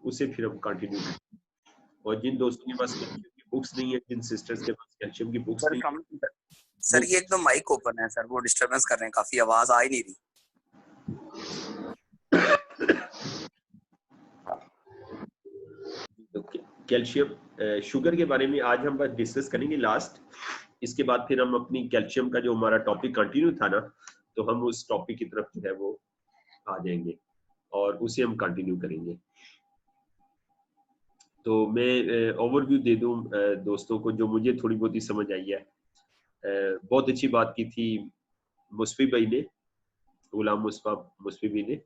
उसे फिर हम कंटिन्यू करेंगे। और जिन दोस्तों के पास कैल्शियम की बुक्स नहीं है, जिन सिस्टर्स के पास कैल्शियम की बुक्स नहीं है, सर ये एकदम माइक ओपन है सर, वो डिस्टरबेंस कर रहे हैं, काफी आवाज आ ही नहीं रही। तो कैल्शियम शुगर के बारे में आज हम बस डिस्कस करेंगे लास्ट। इसके बाद फिर हम अपनी कैल्शियम का जो हमारा टॉपिक कंटिन्यू था ना, तो हम उस टॉपिक की तरफ जो है वो आ जाएंगे और उसे हम कंटिन्यू करेंगे। तो मैं ओवरव्यू दे दूं दोस्तों को, जो मुझे थोड़ी बहुत ही समझ आई है। बहुत अच्छी बात की थी मुस्फी भाई ने, गुलाम मुस्फी भाई ने,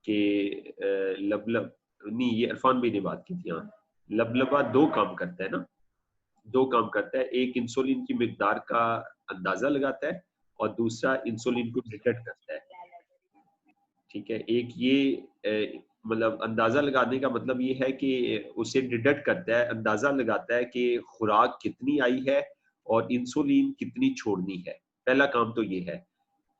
कि लबलब नहीं, ये इरफान भाई ने बात की थी। हाँ, लबलबा दो काम करता है ना, दो काम करता है। एक इंसुलिन की मिकदार का अंदाजा लगाता है और दूसरा इंसुलिन को डिटेक्ट करता है। ठीक है, एक ये मतलब अंदाजा लगाने का मतलब ये है कि उसे डिटेक्ट करता है, अंदाजा लगाता है कि खुराक कितनी आई है और इंसुलिन कितनी छोड़नी है। पहला काम तो ये है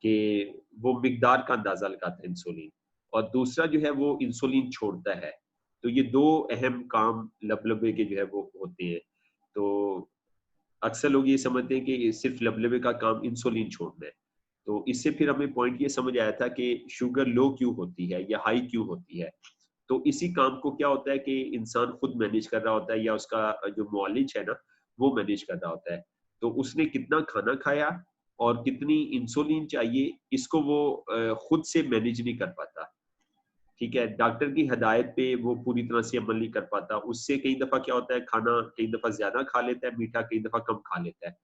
कि वो मिकदार का अंदाजा लगाता है इंसुलिन, और दूसरा जो है वो इंसुलिन छोड़ता है। तो ये दो अहम काम लबलबे के जो है वो होते हैं। तो अक्सर लोग ये समझते हैं कि सिर्फ लबलबे का काम इंसुलिन छोड़ना है। तो इससे फिर हमें पॉइंट ये समझ आया था कि शुगर लो क्यों होती है या हाई क्यों होती है। तो इसी काम को क्या होता है कि इंसान खुद मैनेज कर रहा होता है, या उसका जो मुआलिज है ना, वो मैनेज कर रहा होता है। तो उसने कितना खाना खाया और कितनी इंसुलिन चाहिए, इसको वो खुद से मैनेज नहीं कर पाता। ठीक है, डॉक्टर की हदायत पे वो पूरी तरह से अमल नहीं कर पाता। उससे कई दफा क्या होता है, खाना कई दफा ज्यादा खा लेता है मीठा, कई दफा कम खा लेता है।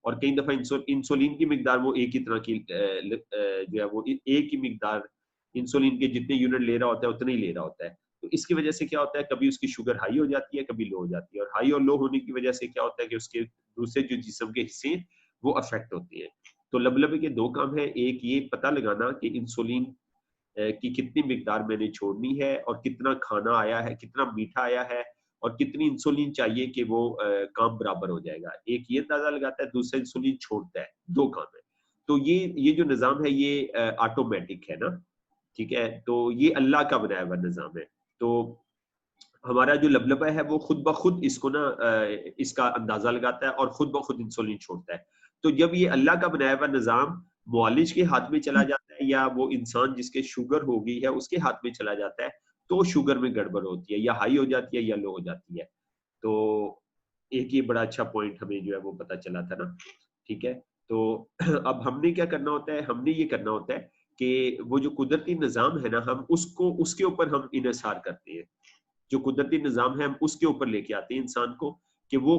और कई दफा इंसुलिन की मिकदार वो एक ही तरह की जो है वो एक ही मिकदार इंसुलिन के जितने यूनिट ले रहा होता है उतने ही ले रहा होता है। तो इसकी वजह से क्या होता है, कभी उसकी शुगर हाई हो जाती है, कभी लो हो जाती है। और हाई और लो होने की वजह से क्या होता है कि उसके दूसरे जो जिस्म के हिस्से हैं वो अफेक्ट होते हैं। तो लबलबे के दो काम है, एक ये पता लगाना कि इंसुलिन कि कितनी मिकदार मैंने छोड़नी है और कितना खाना आया है, कितना मीठा आया है और कितनी इंसुलिन चाहिए कि वो काम बराबर हो जाएगा। एक ये अंदाजा लगाता है, दूसरा इंसुलिन छोड़ता है। दो काम है। तो ये जो निजाम है ये ऑटोमेटिक है ना। ठीक है, तो ये अल्लाह का बनाया हुआ निजाम है। तो हमारा जो लबलबा है वो खुद ब खुद इसको ना इसका अंदाजा लगाता है और खुद ब खुद इंसुलिन छोड़ता है। तो जब ये अल्लाह का बनाया हुआ निजाम मुआलिज के हाथ में चला जाता है, या वो इंसान जिसके शुगर हो गई है उसके हाथ में चला जाता है, तो शुगर में गड़बड़ होती है, या हाई हो जाती है या लो हो जाती है। तो एक ये बड़ा अच्छा पॉइंट हमें जो है वो पता चला था ना। ठीक है, तो अब हमने क्या करना होता है, हमने ये करना होता है कि वो जो कुदरती निजाम है ना, हम उसको उसके ऊपर हम इन्हिसार करते हैं। जो कुदरती निजाम है हम उसके ऊपर लेके आते हैं इंसान को, कि वो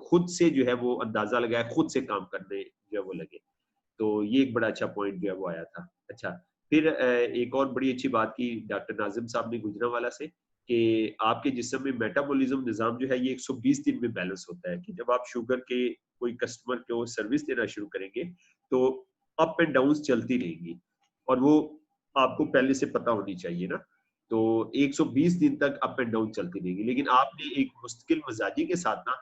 खुद से जो है वो अंदाजा लगाए, खुद से काम करने जो है वो लगे। तो ये एक बड़ा अच्छा पॉइंट जो है वो आया था। अच्छा, फिर एक और बड़ी अच्छी बात की डॉक्टर नाजिम साहब ने गुजरांवाला से, कि आपके जिस्म में मेटाबॉलिज्म निजाम जो है ये 120 दिन में बैलेंस होता है। कि जब आप शुगर के कोई कस्टमर को सर्विस देना शुरू करेंगे तो अप एंड डाउन चलती रहेंगी, और वो आपको पहले से पता होनी चाहिए ना। तो 120 दिन तक अप एंड डाउन चलती रहेगी, लेकिन आपने एक मुस्तकिल मिजाजी के साथ ना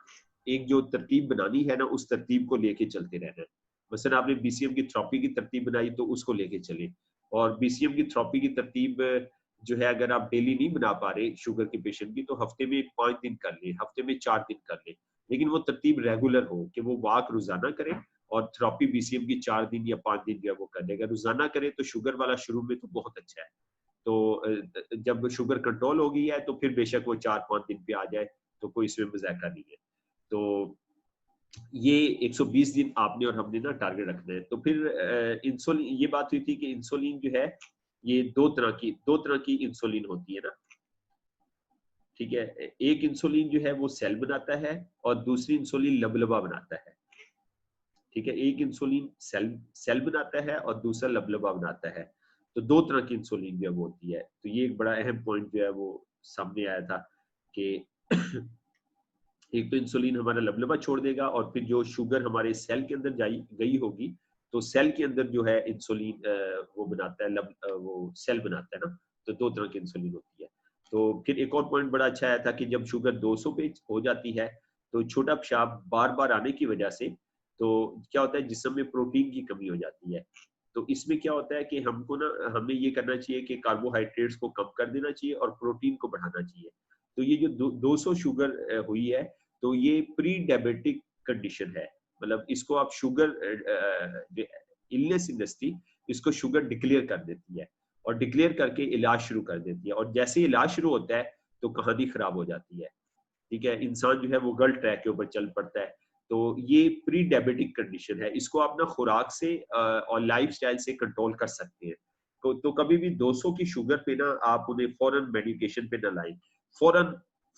एक जो तरतीब बनानी है ना, उस तरतीब को लेके चलते रहना है। मसलन आपने बीसीएम की थेरेपी की तरतीब बनाई तो उसको लेके चले। और बीसीएम की थेरेपी की तरतीब जो है अगर आप डेली नहीं बना पा रहे शुगर के पेशेंट की, तो हफ्ते में 5 दिन कर ले, हफ्ते में 4 दिन कर ले। लेकिन वो तरतीब रेगुलर हो कि वो वॉक रोजाना करे, और थेरेपी बीसीएम की 4 दिन या 5 दिन जो है वो कर ले। अगर रोजाना करे तो शुगर वाला शुरू में तो बहुत अच्छा है। तो जब शुगर कंट्रोल हो गई है तो फिर बेशक वो 4-5 दिन पे आ जाए, तो कोई इसमें मजाका नहीं है। तो ये 120 दिन आपने और हमने ना टारगेट रखना है। तो फिर इंसुलिन, ये बात हुई थी कि इंसुलिन जो है ये दो तरह की इंसुलिन होती है ना। ठीक है, एक इंसुलिन जो है वो सेल बनाता है और दूसरी इंसुलिन लबलबा बनाता है। ठीक है, एक इंसुलिन सेल बनाता है और दूसरा लबलबा बनाता है। तो दो तरह की इंसुलिन जो है वो होती है। तो ये एक बड़ा अहम पॉइंट जो है वो सामने आया था कि एक तो इंसुलिन हमारा लबलबा छोड़ देगा, और फिर जो शुगर हमारे सेल के अंदर गई होगी, तो सेल के अंदर जो है इंसुलिन वो बनाता है, वो सेल बनाता है ना। तो दो तरह की इंसुलिन होती है। तो फिर एक और पॉइंट बड़ा अच्छा आया था कि जब शुगर 200 पे हो जाती है, तो छोटा पेशाब बार बार आने की वजह से तो क्या होता है, जिस्म में प्रोटीन की कमी हो जाती है। तो इसमें क्या होता है कि हमको ना हमें ये करना चाहिए कि कार्बोहाइड्रेट्स को कम कर देना चाहिए और प्रोटीन को बढ़ाना चाहिए। तो ये जो 200 शुगर हुई है, तो ये प्री डायबिटिक कंडीशन है। मतलब इसको आप शुगर इलनेस इंडस्ट्री इसको शुगर डिक्लेयर कर देती है और डिक्लेयर करके इलाज शुरू कर देती है, और जैसे ही इलाज शुरू होता है तो कहानी खराब हो जाती है। ठीक है, इंसान जो है वो गलत ट्रैक के ऊपर चल पड़ता है। तो ये प्री डायबिटिक कंडीशन है, इसको आप ना खुराक से और लाइफस्टाइल से कंट्रोल कर सकते हैं। तो कभी भी 200 की शुगर पे ना आप उन्हें फौरन मेडिकेशन पे ना लाएं। फौरन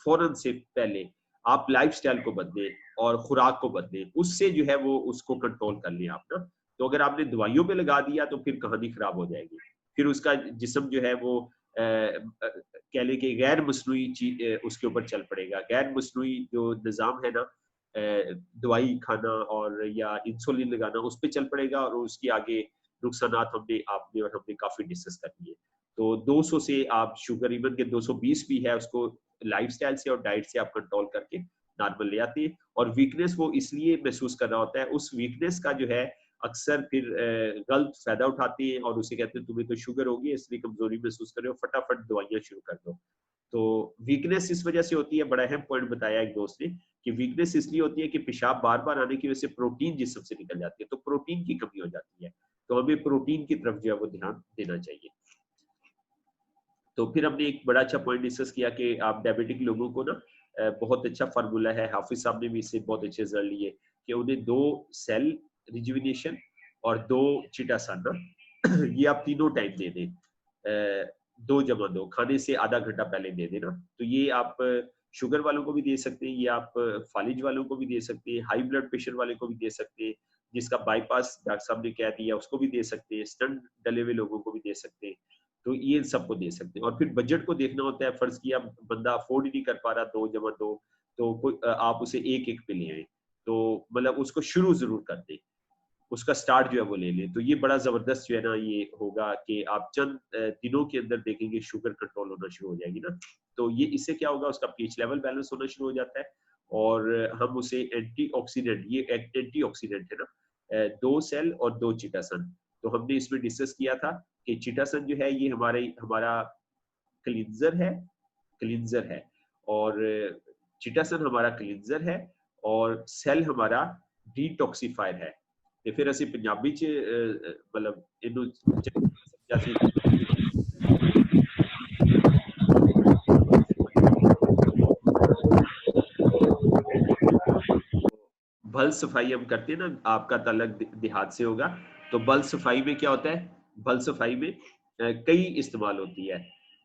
फौरन से पहले आप लाइफस्टाइल को बदलें और खुराक को बदलें, उससे जो है वो उसको कंट्रोल कर लें आप ना। तो अगर आपने दवाइयों पे लगा दिया तो फिर कहानी खराब हो जाएगी, फिर उसका जिस्म जो है वो कह लें कि गैर मसनूई उसके ऊपर चल पड़ेगा। गैर मसनूई जो निज़ाम है ना, दवाई खाना और या इंसुलिन लगाना, उस पे चल पड़ेगा और उसकी आगे नुकसानात आपने और हमने काफी डिस्कस कर लिए। तो 200 से आप शुगर इवन के 220 भी है, उसको लाइफस्टाइल से और डाइट से आप कंट्रोल करके नॉर्मल ले आते हैं। और वीकनेस वो इसलिए महसूस कर रहा होता है, उस वीकनेस का जो है अक्सर फिर गलत फायदा उठाते हैं और उसे कहते हैं तुम्हें तो शुगर होगी इसलिए कमजोरी महसूस कर रहे हो, फटाफट दवाइयां शुरू कर दो। तो वीकनेस इस वजह से होती है, बड़ा अहम पॉइंट बताया एक दोस्त ने कि वीकनेस इसलिए होती है कि पेशाब बार बार आने की वजह से प्रोटीन जिस्म से निकल जाती है, तो प्रोटीन की कमी हो जाती है। तो हमें प्रोटीन की तरफ जो है वो ध्यान देना चाहिए। तो फिर हमने एक बड़ा अच्छा पॉइंट डिस्कस किया कि आप डायबिटिक लोगों को ना बहुत अच्छा फार्मूला है, हाफिज साहब ने भी इससे बहुत अच्छे रिजल्ट लिए कि उन्हें 2 सेल रिजुविनेशन और 2 चिटासन ना ये आप तीनों टाइम दे दें। 2 × 2 खाने से आधा घंटा पहले दे देना। तो ये आप शुगर वालों को भी दे सकते हैं, ये आप फालिज वालों को भी दे सकते हैं, हाई ब्लड प्रेशर वाले को भी दे सकते हैं, जिसका बाईपास डॉक्टर साहब ने कह दिया उसको भी दे सकते हैं, स्टंट डले हुए लोगों को भी दे सकते हैं। तो ये सबको दे सकते हैं। और फिर बजट को देखना होता है, फर्ज किया बंदा अफोर्ड ही नहीं कर पा रहा 2 × 2, तो आप उसे एक पे ले आए, तो मतलब उसको शुरू जरूर कर दे, उसका स्टार्ट जो है वो ले लें। तो ये बड़ा जबरदस्त जो है ना ये होगा कि आप चंद दिनों के अंदर देखेंगे शुगर कंट्रोल होना शुरू हो जाएगी ना। तो ये इससे क्या होगा, उसका पीएच लेवल बैलेंस होना शुरू हो जाता है और हम उसे एंटीऑक्सीडेंट, ये एंटीऑक्सीडेंट है ना, 2 सेल और 2 चिटासन। तो हमने इसमें डिस्कस किया था कि चिटासन जो है ये हमारा क्लींजर है और चिटासन हमारा क्लींजर है और सेल हमारा डिटॉक्सिफायर है। ਤੇ ਫਿਰ ਅਸੀਂ ਪੰਜਾਬੀ ਚ ਮਤਲਬ ਇਹਨੂੰ ਸਮਝਿਆ ਸੀ बल सफाई हम करते हैं ना, आपका तलक देहात से होगा। तो बल सफाई में क्या होता है, बल सफाई में कई इस्तेमाल होती है।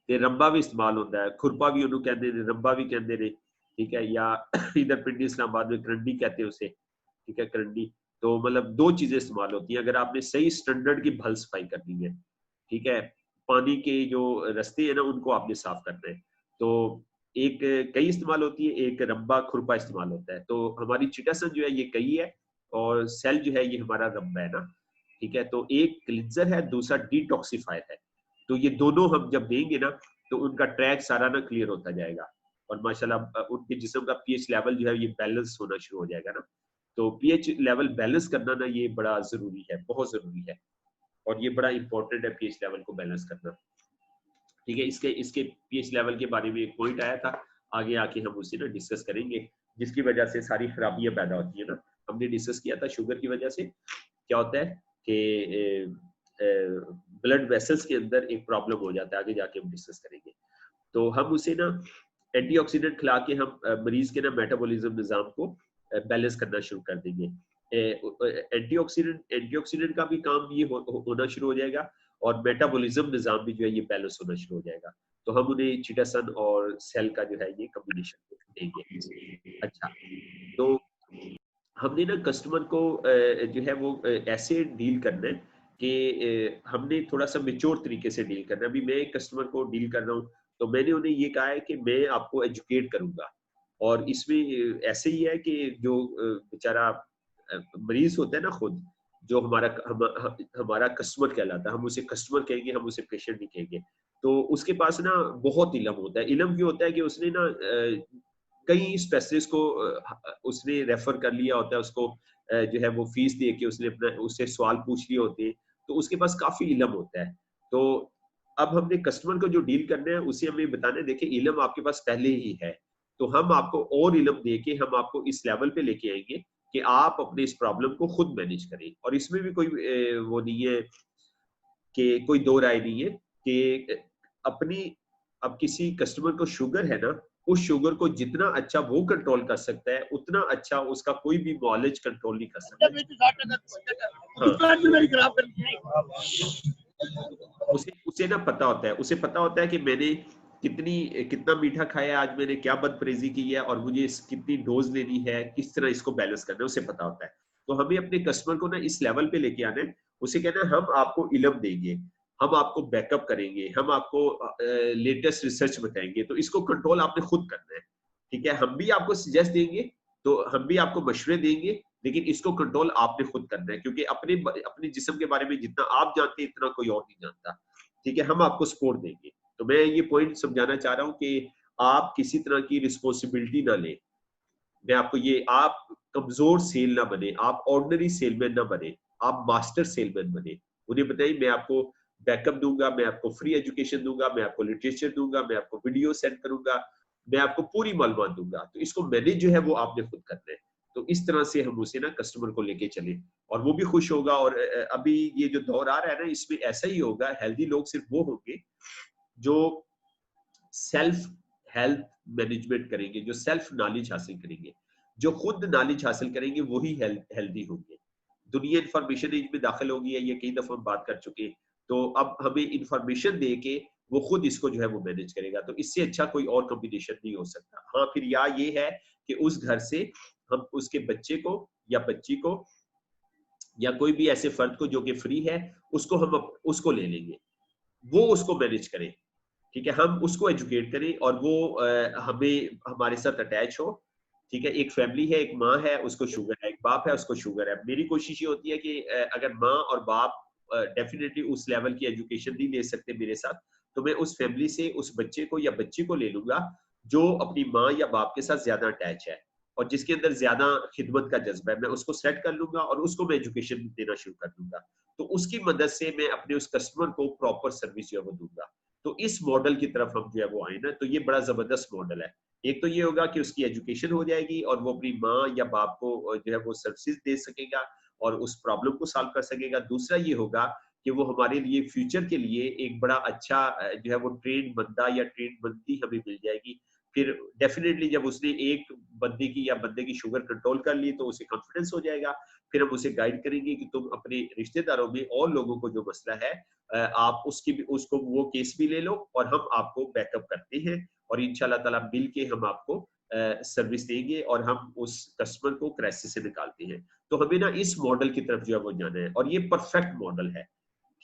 ਤੇ रंबा भी इस्तेमाल होता है, खुरपा भी ਉਹਨੂੰ ਕਹਿੰਦੇ ਨੇ, रंबा भी कहते ने, ठीक है। या इधर पिंडी इस्लामाबाद में करंडी कहते हैं उसे, ठीक है, करंडी। तो मतलब 2 चीजें इस्तेमाल होती हैं अगर आपने सही स्टैंडर्ड की भल सफाई करनी है, ठीक है। पानी के जो रास्ते हैं ना उनको आपने साफ करना है। तो एक कई इस्तेमाल होती है, एक रंबा खुरपा इस्तेमाल होता है। तो हमारी चिटासन जो है ये कई है और सेल जो है ये हमारा रंबा है ना, ठीक है। तो एक क्लींजर है, दूसरा डिटॉक्सिफायर है। तो ये दोनों हम जब देंगे ना तो उनका ट्रैक सारा ना क्लियर होता जाएगा और माशाल्लाह उनके जिस्म का पीएच लेवल जो है ये बैलेंस होना शुरू हो जाएगा ना। तो पीएच लेवल बैलेंस करना ना ये बड़ा जरूरी है, बहुत जरूरी है और ये बड़ा इंपॉर्टेंट है पीएच लेवल को बैलेंस करना, ठीक है। इसके पीएच लेवल के बारे में एक पॉइंट आया था, आगे आके हम उसे ना डिस्कस करेंगे, जिसकी वजह से सारी खराबियां पैदा होती है ना। हमने डिस्कस किया था शुगर की वजह से क्या होता है कि ब्लड वेसल्स के अंदर एक प्रॉब्लम हो जाता है, आगे जाके हम डिस्कस करेंगे। तो हम उसे ना एंटीऑक्सीडेंट खिला के हम मरीज के ना मेटाबॉलिज्म निजाम को बैलेंस करना शुरू कर देंगे। एंटीऑक्सीडेंट का भी काम ये होना शुरू हो जाएगा और मेटाबॉलिज्म निजाम भी जो है ये बैलेंस होना शुरू हो जाएगा। तो हम उन्हें चिटासन और सेल का जो है ये कॉम्बिनेशन देंगे। अच्छा, तो हमने ना कस्टमर को जो है वो ऐसे डील करना है कि हमने थोड़ा सा मेच्योर तरीके से डील करना है। अभी मैं एक कस्टमर को डील कर रहा हूँ तो मैंने उन्हें ये कहा है कि मैं आपको एजुकेट करूंगा और इसमें ऐसे ही है कि जो बेचारा मरीज होता है ना खुद, जो हमारा कस्टमर कहलाता है, हम उसे कस्टमर कहेंगे, हम उसे पेशेंट नहीं कहेंगे। तो उसके पास ना बहुत इल्म होता है। इल्म क्यों होता है कि उसने ना कई स्पेशलिस्ट को उसने रेफर कर लिया होता है, उसको जो है वो फीस दे के उसने अपना उससे सवाल पूछ लिए होते हैं। तो उसके पास काफी इल्म होता है। तो अब हमने कस्टमर को जो डील करना है उसे हमें बताना है, देखिए इल्म आपके पास पहले ही है, तो हम आपको और इल्म देके हम आपको इस लेवल पे लेके आएंगे कि आप अपने इस प्रॉब्लम को खुद मैनेज करें। और इसमें भी कोई वो नहीं है कि कोई दो राय नहीं है कि अपनी, अब किसी कस्टमर को शुगर है ना, उस शुगर को जितना अच्छा वो कंट्रोल कर सकता है उतना अच्छा उसका कोई भी नॉलेज कंट्रोल नहीं कर सकता। हाँ। उसे उसे ना पता होता है, उसे पता होता है कि मैंने कितना मीठा खाया आज, मैंने क्या बदपरेजी की है और मुझे कितनी डोज लेनी है, किस तरह इसको बैलेंस करना है, उसे पता होता है। तो हमें अपने कस्टमर को ना इस लेवल पे लेके आना है, उसे कहना है हम आपको इल्म देंगे, हम आपको बैकअप करेंगे, हम आपको लेटेस्ट रिसर्च बताएंगे, तो इसको कंट्रोल आपने खुद करना है। ठीक है, हम भी आपको सजेस्ट देंगे, तो हम भी आपको मशवरे देंगे, लेकिन इसको कंट्रोल आपने खुद करना है, क्योंकि अपने जिस्म के बारे में जितना आप जानते हैं इतना कोई और नहीं जानता। ठीक है, हम आपको सपोर्ट देंगे। तो मैं ये पॉइंट समझाना चाह रहा हूँ कि आप किसी तरह की रिस्पॉन्सिबिलिटी ना लें। मैं आपको ये, आप कमजोर सेल ना बने, आप ऑर्डिनरी सेलमैन ना बने, आप मास्टर सेलमैन बने। उन्हें बताइए मैं आपको बैकअप दूंगा, मैं आपको फ्री एजुकेशन दूंगा, मैं आपको लिटरेचर दूंगा, मैं आपको वीडियो सेंड करूंगा, मैं आपको पूरी मालूमात दूंगा। तो इसको मैनेज जो है वो आपने खुद करना है। तो इस तरह से हम उसे ना कस्टमर को लेके चले और वो भी खुश होगा। और अभी ये जो दौर आ रहा है ना, इसमें ऐसा ही होगा, हेल्दी लोग सिर्फ वो होंगे जो सेल्फ हेल्थ मैनेजमेंट करेंगे, जो सेल्फ नॉलेज हासिल करेंगे, जो खुद नॉलेज हासिल करेंगे वही हेल्दी होंगे। दुनिया इंफॉर्मेशन एज में दाखिल होगी है, ये कई दफा हम बात कर चुके हैं। तो अब हमें इंफॉर्मेशन दे के वो खुद इसको जो है वो मैनेज करेगा, तो इससे अच्छा कोई और कॉम्बिनेशन नहीं हो सकता। हाँ, फिर या ये है कि उस घर से हम उसके बच्चे को या बच्ची को या कोई भी ऐसे फर्द को जो कि फ्री है, उसको ले लेंगे, वो उसको मैनेज करे। ठीक है, हम उसको एजुकेट करें और वो हमें हमारे साथ अटैच हो। ठीक है, एक फैमिली है, एक माँ है उसको शुगर है, एक बाप है उसको शुगर है। मेरी कोशिश ये होती है कि अगर माँ और बाप डेफिनेटली उस लेवल की एजुकेशन नहीं ले सकते मेरे साथ, तो मैं उस फैमिली से उस बच्चे को या बच्ची को ले लूंगा जो अपनी माँ या बाप के साथ ज्यादा अटैच है और जिसके अंदर ज्यादा खिदमत का जज्बा है। मैं उसको सेट कर लूंगा और उसको मैं एजुकेशन देना शुरू कर दूंगा। तो उसकी मदद से मैं अपने उस कस्टमर को प्रॉपर सर्विस जो है वो दूंगा। तो इस मॉडल की तरफ हम जो है वो आए ना, तो ये बड़ा जबरदस्त मॉडल है। एक तो ये होगा कि उसकी एजुकेशन हो जाएगी और वो अपनी माँ या बाप को जो है वो सर्विसेज दे सकेगा और उस प्रॉब्लम को सॉल्व कर सकेगा। दूसरा ये होगा कि वो हमारे लिए फ्यूचर के लिए एक बड़ा अच्छा जो है वो ट्रेन बंदा या ट्रेन बंदी हमें मिल जाएगी। फिर डेफिनेटली जब उसने एक बंदे की या बंदे की शुगर कंट्रोल कर ली तो उसे कॉन्फिडेंस हो जाएगा। फिर हम उसे गाइड करेंगे कि तुम अपने रिश्तेदारों में और लोगों को जो मसला है आप उसको वो केस भी ले लो और हम आपको बैकअप करते हैं और इंशाल्लाह ताला मिल के हम आपको सर्विस देंगे और हम उस कस्टमर को क्राइसिस से निकालते हैं। तो हमें ना इस मॉडल की तरफ जो है वो जाना है और ये परफेक्ट मॉडल है।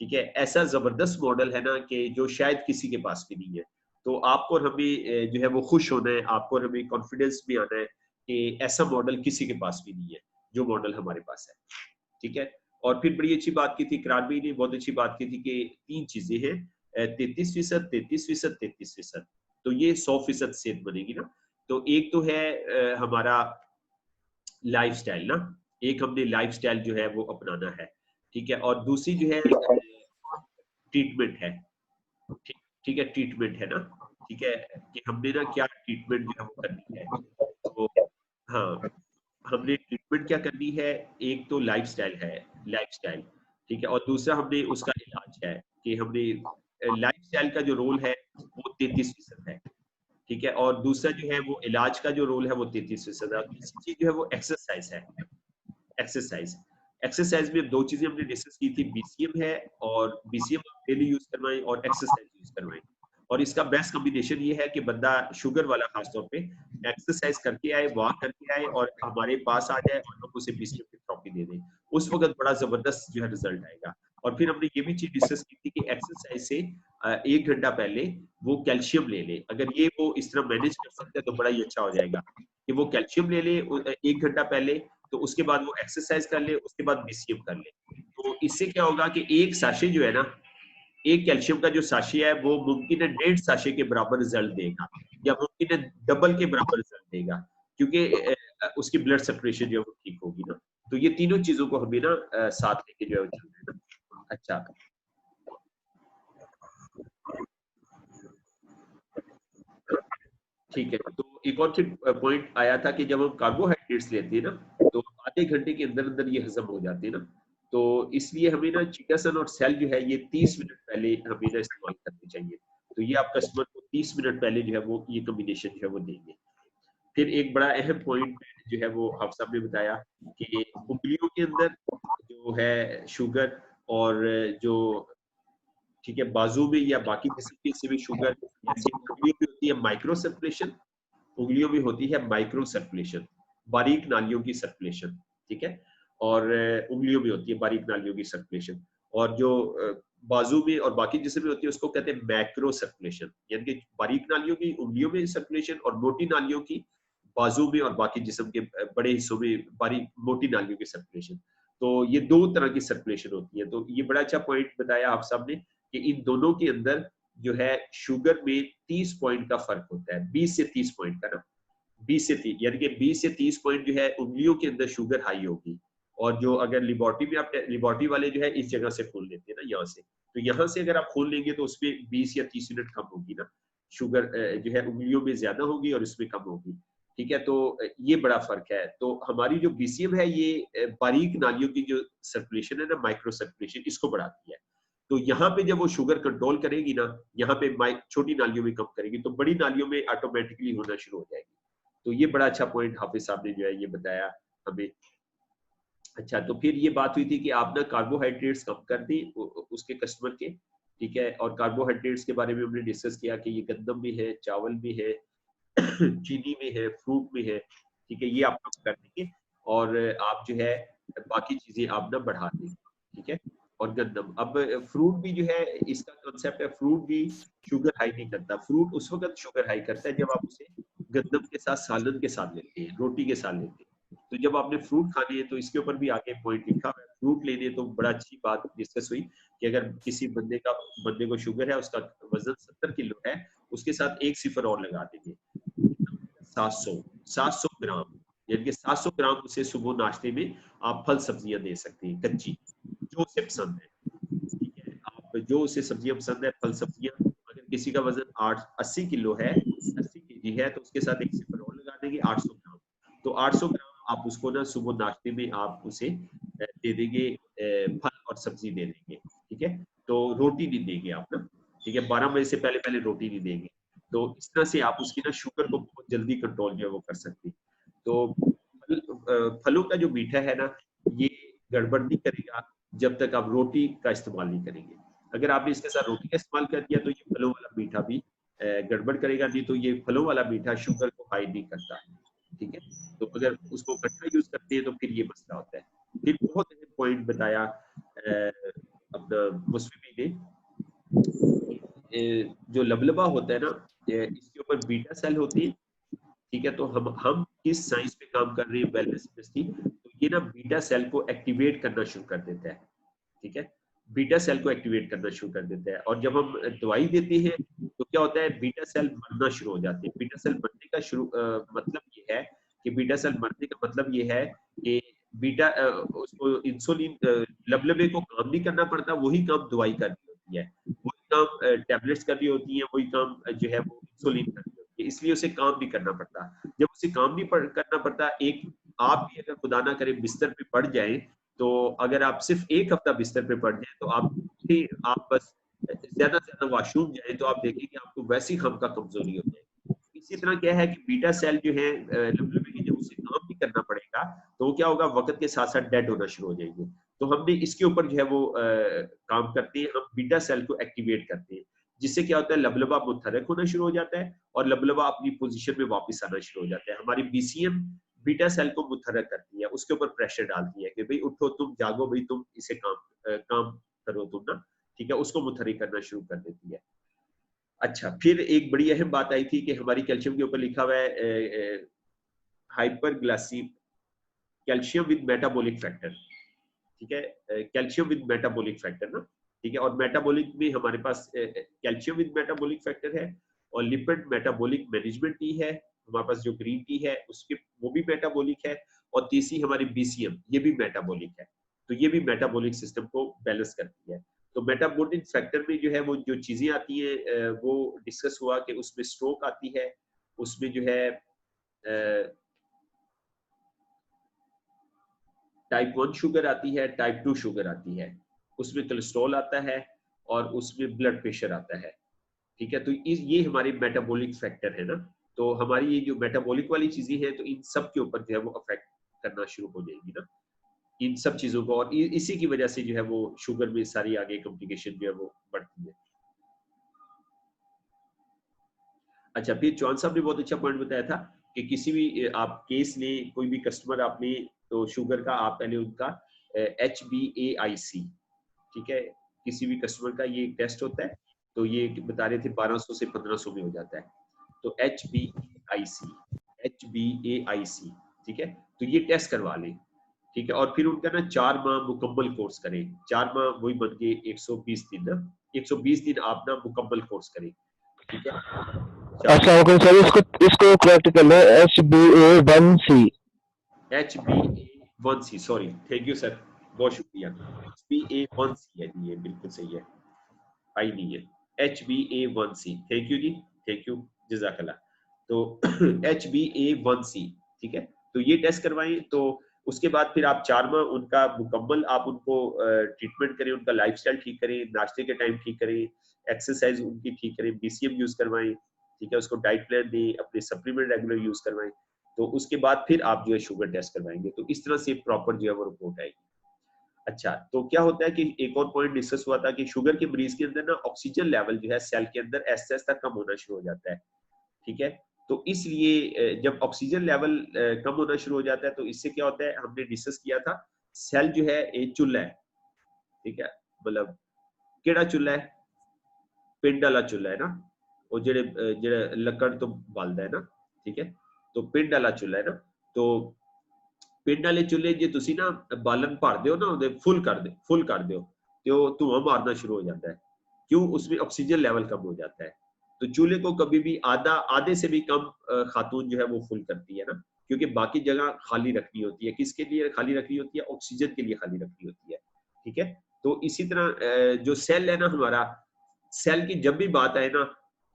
ठीक है, ऐसा जबरदस्त मॉडल है ना कि जो शायद किसी के पास भी नहीं है। तो आपको और हमें जो है वो खुश होना है, आपको और हमें कॉन्फिडेंस भी आना है कि ऐसा मॉडल किसी के पास भी नहीं है जो मॉडल हमारे पास है। ठीक है, और फिर बड़ी अच्छी बात की थी इकरार भाई ने, बहुत अच्छी बात की थी कि 3 चीजें हैं, 33%, 33%, 33%। तो ये 100% सेहत बनेगी ना। तो एक तो है हमारा लाइफस्टाइल ना, एक हमने लाइफस्टाइल जो है वो अपनाना है। ठीक है, और दूसरी जो है ट्रीटमेंट है। ठीक ठीक है, ट्रीटमेंट है ना। ठीक है, कि हमने ना क्या ट्रीटमेंट जो है वो करनी है। तो हाँ, हमने ट्रीटमेंट क्या करनी है, एक तो लाइफस्टाइल है, लाइफस्टाइल। ठीक है, और दूसरा हमने उसका इलाज है कि हमने लाइफस्टाइल का जो रोल है वो 33% है। ठीक है, और दूसरा जो है वो इलाज का जो रोल है वो 33% है। और तीसरी चीज जो है वो एक्सरसाइज है। एक्सरसाइज, एक्सरसाइज में दो चीजें हमने डिस्कस की थी, बीसीएम है और बीसीएम डेली यूज करवाएं और एक्सरसाइज यूज करवाएं। और इसका बेस्ट कॉम्बिनेशन ये है कि बंदा शुगर वाला खासतौर पे एक्सरसाइज करके आए, वॉक करके आए और हमारे पास आ जाए और हम उसे बीसीएम की थेरेपी दे दें। उस वक्त बड़ा जबरदस्त जो है रिजल्ट आएगा। और फिर हमने ये भी चीज डिस्कस की थी कि एक्सरसाइज से 1 घंटा पहले वो कैल्शियम ले ले। अगर ये वो इस तरह मैनेज कर सकते हैं तो बड़ा ही अच्छा हो जाएगा कि वो कैल्शियम ले ले 1 घंटा पहले, तो उसके बाद वो एक्सरसाइज कर ले, उसके बाद बीसीएम कर ले। तो इससे क्या होगा कि एक साशे जो है ना, एक कैल्शियम का जो साशे है वो मुमकिन है 1.5 साशे के बराबर रिजल्ट देगा या मुमकिन है डबल के बराबर रिजल्ट देगा, क्योंकि उसकी ब्लड सर्कुलेशन जो है वो ठीक होगी ना। तो ये तीनों चीजों को हमें ना साथ लेके जो है चलना है ना। अच्छा, ठीक है। तो एक और फिर पॉइंट आया था कि जब हम कार्बोहाइड्रेट्स लेते हैं ना, तो आधे घंटे के अंदर अंदर ये हजम हो जाते हैं ना, तो इसलिए हमें ना चिकासन और सेल जो है ये 30 मिनट पहले हमें ना इस्तेमाल करनी चाहिए। तो ये आप कस्टमर को 30 मिनट पहले जो है वो ये कॉम्बिनेशन जो है वो देंगे। फिर एक बड़ा अहम पॉइंट जो है वो आप सब ने बताया कि उंगलियों के अंदर जो है शुगर, और जो ठीक है बाजू में या बाकी जिस्म के हिस्से में शुगर, यानी कि उंगलियों में होती है माइक्रो सर्कुलेशन, उंगलियों में होती है माइक्रो सर्कुलेशन, बारीक नालियों की सर्कुलेशन, ठीक है। और उंगलियों में होती है बारीक नालियों की सर्कुलेशन, और जो बाजू में और बाकी जिस्म में होती है उसको कहते हैं मैक्रो सर्कुलेशन, यानी कि बारीक नालियों की उंगलियों में सर्कुलेशन और मोटी नालियों की बाजू में और बाकी जिस्म के बड़े हिस्सों में बारीक मोटी नालियों की सर्कुलेशन। तो ये दो तरह की सर्कुलेशन होती है। तो ये बड़ा अच्छा पॉइंट बताया आप साहब ने कि इन दोनों के अंदर जो है शुगर में 30 पॉइंट का फर्क होता है, 20 से 30 पॉइंट का ना, 20 से 30, यानी कि 20 से 30 पॉइंट जो है उंगलियों के अंदर शुगर हाई होगी। और जो अगर लिबॉर्टी में आप लिबॉर्टी वाले जो है इस जगह से खोल लेते हैं ना, यहाँ से, तो यहाँ से अगर आप खोल लेंगे तो उसमें 20 या 30 यूनिट कम होगी ना शुगर, जो है उंगलियों में ज्यादा होगी और इसमें कम होगी, ठीक है। तो ये बड़ा फर्क है। तो हमारी जो बीसीएम है ये बारीक नालियों की जो सर्कुलेशन है ना, माइक्रो सर्कुलेशन, इसको बढ़ाती है। तो यहाँ पे जब वो शुगर कंट्रोल करेगी ना, यहाँ पे छोटी नालियों में कम करेगी, तो बड़ी नालियों में ऑटोमेटिकली होना शुरू हो जाएगी। तो ये बड़ा अच्छा पॉइंट हाफिज साहब ने जो है ये बताया हमें। अच्छा, तो फिर ये बात हुई थी कि आप ना कार्बोहाइड्रेट्स कम कर दी उसके कस्टमर के, ठीक है। और कार्बोहाइड्रेट्स के बारे में हमने डिस्कस किया कि ये गंदम में है, चावल में है, चीनी में है, फ्रूट में है, ठीक है, ये आप कम कर देंगे। और आप जो है बाकी चीजें आप ना बढ़ा देंगे, ठीक है। और गंदम, अब फ्रूट भी जो है, इसका कॉन्सेप्ट है, फ्रूट भी शुगर हाई नहीं करता। फ्रूट उस वक्त शुगर हाई करता है जब आप उसे गंदम के साथ, सालन के साथ लेते हैं, रोटी के साथ लेते हैं। तो जब आपने फ्रूट खाने हैं तो इसके ऊपर भी आगे पॉइंट लिखा हुआ है, फ्रूट लेने, तो बड़ा अच्छी बात डिस्कस हुई कि अगर किसी बंदे को शुगर है, उसका वजन 70 किलो है, उसके साथ एक सिफर और लगा देंगे, 700 ग्राम, यानी कि 700 ग्राम उसे सुबह नाश्ते में आप फल सब्जियां दे सकते हैं कच्ची, जो उसे पसंद है, ठीक है। आप जो उसे सब्जियां पसंद है, फल सब्जियां, अगर किसी का वजन 80 किलो है, 80 केजी है, तो उसके साथ एक सिफर और लगा देंगे, 800 ग्राम। तो 800 ग्राम आप उसको ना सुबह नाश्ते में आप उसे दे देंगे, फल और सब्जी दे देंगे, ठीक है। तो रोटी नहीं देंगे आप ना, ठीक है, 12 बजे से पहले पहले रोटी नहीं देंगे। तो इस तरह से आप उसकी ना शुगर को बहुत जल्दी कंट्रोल जो है वो कर सकते हैं। तो फलों का जो मीठा है ना, ये गड़बड़ नहीं करेगा जब तक आप रोटी का इस्तेमाल नहीं करेंगे। अगर आपने इसके साथ रोटी का इस्तेमाल कर दिया तो ये फलों वाला मीठा भी गड़बड़ करेगा, नहीं तो ये फलों वाला मीठा शुगर को हाई नहीं करता, ठीक है। तो अगर उसको इकट्ठा यूज करते हैं तो फिर ये मसला होता है। फिर बहुत अहम पॉइंट बताया अपना मुस्लिम ने, जो लबलबा होता है ना, इसके ऊपर बीटा सेल होती है, ठीक है। तो हम किस साइंस पे काम कर रहे हैं, वेलनेस इंडस्ट्री, तो ये ना बीटा सेल को एक्टिवेट करना शुरू कर देता है, ठीक है। बीटा सेल को एक्टिवेट करना शुरू कर देता है, और जब हम दवाई देते हैं तो क्या होता है, बीटा सेल मरना शुरू हो जाते हैं। बीटा सेल मरने का मतलब ये है कि बीटा सेल मरने का मतलब ये है कि बीटा उसको इंसुलिन लबलबे को काम नहीं करना पड़ता, वही काम दवाई कर रही होती है, वही काम टैबलेट्स कर रही होती है, वही काम जो है वो इंसुलिन कर रही होती है, इसलिए उसे काम नहीं करना पड़ता। जब उसे काम नहीं करना पड़ता, एक आप भी अगर खुदा ना करे बिस्तर पे पड़ जाए, तो अगर आप सिर्फ एक हफ्ता बिस्तर पे पड़ जाए, तो आप बस ज्यादा से ज्यादा वॉशरूम जाए तो आप देखेंगे आपको वैसी हम का कमजोरी हो जाएगी। इसी तरह क्या है कि बीटा सेल जो है लबलबे की, जब उसे काम नहीं करना पड़ेगा तो क्या होगा, वक्त के साथ साथ डेड होना शुरू हो जाएगी। तो हमने इसके ऊपर जो है वो काम करते हैं, हम बीटा सेल को एक्टिवेट करते हैं, जिससे क्या होता है, लबलबा मुतहरक होना शुरू हो जाता है और लबलबा अपनी पोजीशन में वापस आना शुरू हो जाता है। हमारी बीसीएम बीटा सेल को मुतहरक करती है, उसके ऊपर प्रेशर डालती है कि भाई उठो, तुम जागो, भाई तुम इसे काम करो तुम ना, ठीक है, उसको मुतहरिक करना शुरू कर देती है। अच्छा, फिर एक बड़ी अहम बात आई थी कि हमारी कैल्शियम के ऊपर लिखा हुआ है हाइपरग्लाइसीम, कैल्शियम विद मेटाबॉलिक फैक्टर, ठीक है, कैल्शियम विद मेटाबॉलिक फैक्टर ना, ठीक है। और मेटाबॉलिक में हमारे पास कैल्शियम विद मेटाबॉलिक फैक्टर है, और लिपिड मेटाबॉलिक मैनेजमेंट टी है हमारे पास, जो ग्रीन टी है उसके वो भी मेटाबॉलिक है, और तीसरी हमारी बीसीएम, ये भी मेटाबॉलिक है। तो ये भी मेटाबॉलिक सिस्टम को बैलेंस करती है। तो मेटाबोलिक फैक्टर में जो है वो जो चीजें आती हैं वो डिस्कस हुआ कि उसमें स्ट्रोक आती है, उसमें जो है टाइप 1 शुगर आती है, टाइप 2 शुगर आती है, उसमें कोलेस्ट्रॉल आता है और उसमें ब्लड प्रेशर आता है। ठीक है, तो ये हमारे मेटाबॉलिक फैक्टर है ना। तो हमारी ये जो मेटाबॉलिक वाली चीजें हैं तो इन सब के ऊपर जो है वो अफेक्ट करना शुरू हो जाएगी ना, इन सब चीजों को, और इसी की वजह से जो है वो शुगर में सारी आगे कॉम्प्लिकेशन जो है वो बढ़ती है। अच्छा, फिर चौहान साहब ने बहुत अच्छा पॉइंट बताया था कि किसी भी आप केस लें, कोई भी कस्टमर आप लें, तो शुगर का आप पहले उनका HbA1c, ठीक है, किसी भी कस्टमर का ये टेस्ट होता है, तो ये बता रहे थे 1200 से 1500 में हो जाता है। तो HbA1c, ठीक है, तो ये टेस्ट करवा लें, ठीक है, और फिर उनका ना 4 माह मुकम्मल कोर्स करें। 4 माह वही बन के 120 दिन ना, 120 दिन आप ना मुकम्मल कोर्स करें, ठीक है। अस्सलाम वालेकुम सर, इसको करेक्ट कर लो, HbA1c। HbA1c, sorry, thank you sir, बहुत शुक्रिया। HbA1c है जी, ये बिल्कुल सही है, आई नहीं है, HbA1c, thank you ji, thank you, जज़ाकल्लाह। तो HbA1c, ठीक है, तो ये टेस्ट करवाएं। तो उसके बाद फिर आप 4 माह उनका मुकम्मल आप उनको ट्रीटमेंट करें, उनका लाइफस्टाइल ठीक करें, नाश्ते के टाइम ठीक करें, एक्सरसाइज उनकी ठीक करें, BCM यूज करवाएं, ठीक है, उसको डाइट प्लान दें, अपने सप्लीमेंट रेगुलर यूज करवाएं। तो उसके बाद फिर आप जो है शुगर टेस्ट करवाएंगे, तो इस तरह से प्रॉपर जो है वो रिपोर्ट आएगी। अच्छा, तो क्या होता है कि एक और पॉइंट डिस्कस हुआ था कि शुगर के मरीज के अंदर ना ऑक्सीजन लेवल जो है सेल के अंदर ऐसे ऐसा कम होना शुरू हो जाता है, ठीक है। तो इसलिए जब ऑक्सीजन लेवल कम होना शुरू हो जाता है तो इससे क्या होता है, हमने डिस्कस किया था, सेल जो है एक चूल्हा है, ठीक है, मतलब केड़ा चूल्हा है, पिंड वाला चूल्हा है ना, वो जेड़े जेड़ा लकड़ तो बालदा है ना, ठीक है, तो पिंड वाला चूल्हा है ना। तो पिंड वाले चूल्हे जे तुसी ना बालन भर दो ना, ਉਹਦੇ फुल कर दो तो धुआं मारना शुरू हो जाता है। क्यों? उसमें ऑक्सीजन लेवल कम हो जाता है। तो चूल्हे को कभी भी आधे से भी कम खातून जो है वो फुल करती है ना, क्योंकि बाकी जगह खाली रखनी होती है। किसके लिए खाली रखनी होती है? ऑक्सीजन के लिए खाली रखनी होती है, ठीक है। तो इसी तरह जो सेल है ना हमारा, सेल की जब भी बात आए ना,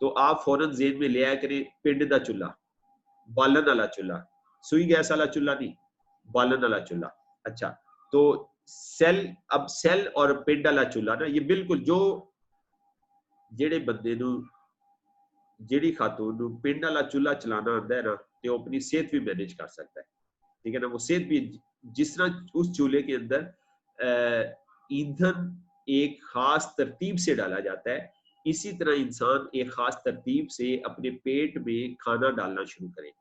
तो आप फौरन जेहन में ले आया करें पिंड का चूल्हा, बालन वाला चूल्हा, सुई गैस वाला चूल्हा नहीं, बालन वाला चूल्हा। अच्छा, तो सेल और पिंड वाला चूल्हा ना, ये बिल्कुल जो जेड़े बंदे नू जेड़ी खातून नू पिंड वाला चूल्हा चलाना आंदा है ना, ते वो अपनी सेहत भी मैनेज कर सकता है, ठीक है ना। वो सेहत भी, जिस तरह उस चूल्हे के अंदर ईंधन एक खास तरतीब से डाला जाता है, इसी तरह इंसान एक खास तरतीब से अपने पेट में खाना डालना शुरू करे,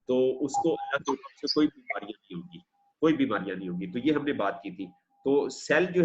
तो उसको अल्लाह की तरफ से कोई बीमारियां नहीं होगी, कोई बीमारियां नहीं होगी। तो ये हमने बात की थी। तो सेल जो